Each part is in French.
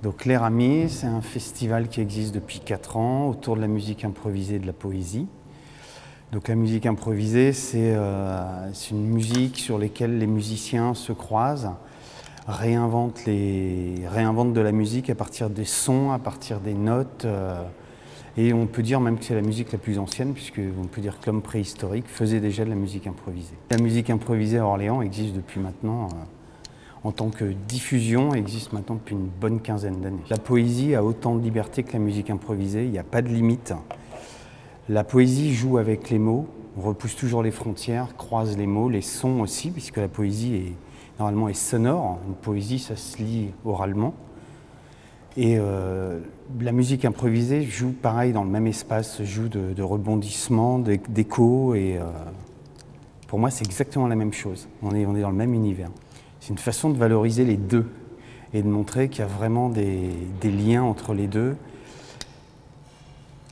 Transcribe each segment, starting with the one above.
Donc l'Eramis, c'est un festival qui existe depuis 4 ans autour de la musique improvisée et de la poésie. Donc la musique improvisée, c'est une musique sur laquelle les musiciens se croisent, réinventent de la musique à partir des sons, à partir des notes. Et on peut dire même que c'est la musique la plus ancienne, puisqu'on peut dire que l'homme préhistorique faisait déjà de la musique improvisée. La musique improvisée à Orléans existe depuis maintenant, en tant que diffusion, existe maintenant depuis une bonne quinzaine d'années. La poésie a autant de liberté que la musique improvisée, il n'y a pas de limite. La poésie joue avec les mots, on repousse toujours les frontières, croise les mots, les sons aussi, puisque la poésie normalement est sonore. Une poésie, ça se lit oralement. Et la musique improvisée joue pareil dans le même espace, joue de rebondissements, d'échos. Et pour moi, c'est exactement la même chose. On est dans le même univers. C'est une façon de valoriser les deux et de montrer qu'il y a vraiment des liens entre les deux.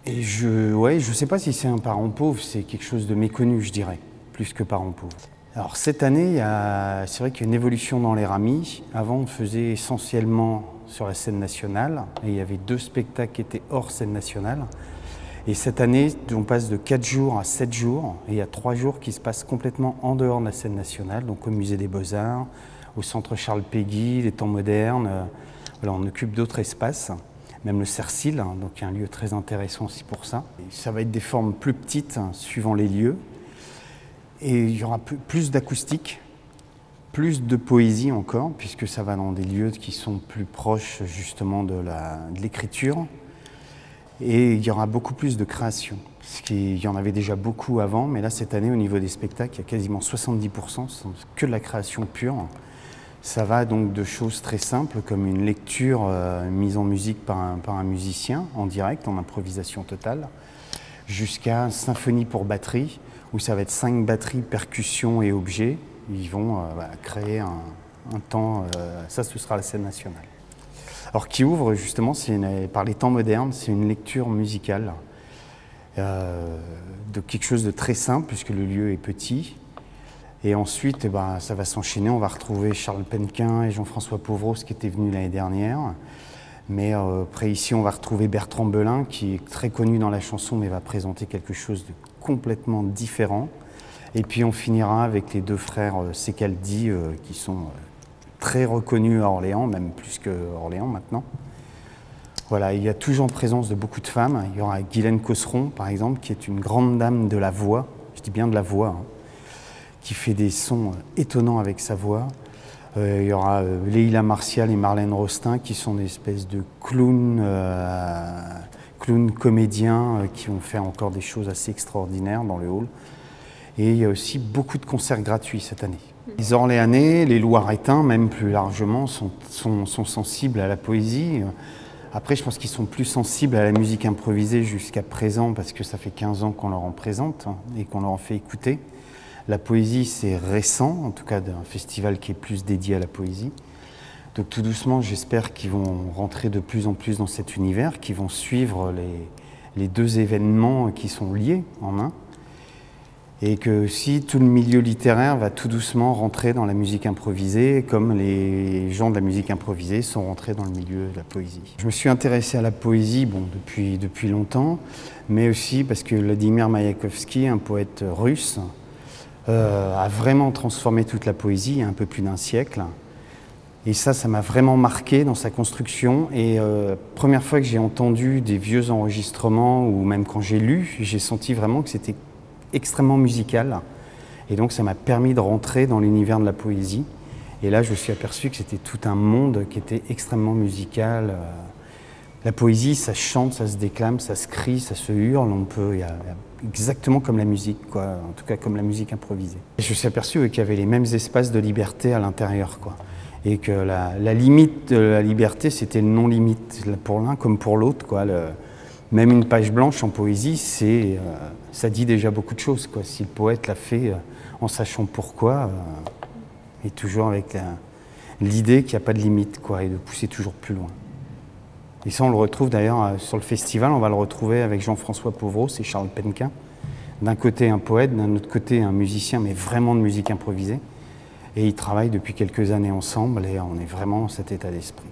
Et je sais pas si c'est un parent pauvre, c'est quelque chose de méconnu, je dirais, plus que parent pauvre. Alors cette année, c'est vrai qu'il y a une évolution dans l'Eramis. Avant, on faisait essentiellement sur la scène nationale, et il y avait 2 spectacles qui étaient hors scène nationale. Et cette année, on passe de 4 jours à 7 jours, et il y a 3 jours qui se passent complètement en dehors de la scène nationale, donc au Musée des Beaux-Arts, au Centre Charles Péguy, les Temps modernes. Voilà, on occupe d'autres espaces. Même le Cercil, donc un lieu très intéressant aussi pour ça. Et ça va être des formes plus petites, suivant les lieux. Et il y aura plus d'acoustique, plus de poésie encore, puisque ça va dans des lieux qui sont plus proches justement de l'écriture. Et il y aura beaucoup plus de création. Il y en avait déjà beaucoup avant, mais là cette année au niveau des spectacles, il y a quasiment 70%, ce sont que de la création pure. Ça va donc de choses très simples comme une lecture mise en musique par un musicien en direct, en improvisation totale, jusqu'à une symphonie pour batterie, où ça va être 5 batteries, percussions et objets. Ils vont créer un temps, ça ce sera la scène nationale. Alors qui ouvre justement, par les Temps modernes, c'est une lecture musicale de quelque chose de très simple puisque le lieu est petit. Et ensuite, ça va s'enchaîner. On va retrouver Charles Penquin et Jean-François Pauvros qui étaient venus l'année dernière. Mais après ici, on va retrouver Bertrand Belin qui est très connu dans la chanson mais va présenter quelque chose de complètement différent. Et puis on finira avec les 2 frères Secaldi qui sont très reconnus à Orléans, même plus qu'Orléans maintenant. Voilà, il y a toujours en présence de beaucoup de femmes. Il y aura Guylaine Cosseron, par exemple, qui est une grande dame de la voix. Je dis bien de la voix, hein, qui fait des sons étonnants avec sa voix. Il y aura Leïla Martial et Marlène Rostin qui sont des espèces de clowns comédiens qui vont faire encore des choses assez extraordinaires dans le hall. Et il y a aussi beaucoup de concerts gratuits cette année. Les Orléanais, les Loiretains même plus largement, sont sensibles à la poésie. Après, je pense qu'ils sont plus sensibles à la musique improvisée jusqu'à présent parce que ça fait 15 ans qu'on leur en présente et qu'on leur en fait écouter. La poésie, c'est récent, en tout cas d'un festival qui est plus dédié à la poésie. Donc tout doucement, j'espère qu'ils vont rentrer de plus en plus dans cet univers, qu'ils vont suivre les 2 événements qui sont liés en un. Et que aussi tout le milieu littéraire va tout doucement rentrer dans la musique improvisée, comme les gens de la musique improvisée sont rentrés dans le milieu de la poésie. Je me suis intéressé à la poésie depuis longtemps, mais aussi parce que Vladimir Maïakovski, un poète russe, a vraiment transformé toute la poésie il y a un peu plus d'1 siècle. Et ça m'a vraiment marqué dans sa construction. Et première fois que j'ai entendu des vieux enregistrements, ou même quand j'ai lu, j'ai senti vraiment que c'était extrêmement musical. Et donc ça m'a permis de rentrer dans l'univers de la poésie. Et là, je me suis aperçu que c'était tout un monde qui était extrêmement musical. La poésie, ça chante, ça se déclame, ça se crie, ça se hurle. Exactement comme la musique, quoi. En tout cas comme la musique improvisée. Et je me suis aperçu qu'il y avait les mêmes espaces de liberté à l'intérieur, quoi. Et que la limite de la liberté, c'était le non-limite, pour l'un comme pour l'autre, quoi. Même une page blanche en poésie, ça dit déjà beaucoup de choses, quoi. Si le poète l'a fait en sachant pourquoi, et toujours avec l'idée qu'il n'y a pas de limite, quoi, et de pousser toujours plus loin. Et ça, on le retrouve d'ailleurs sur le festival, on va le retrouver avec Jean-François Pauvros et Charles Penquin. D'un côté un poète, d'un autre côté un musicien, mais vraiment de musique improvisée. Et ils travaillent depuis quelques années ensemble et on est vraiment dans cet état d'esprit.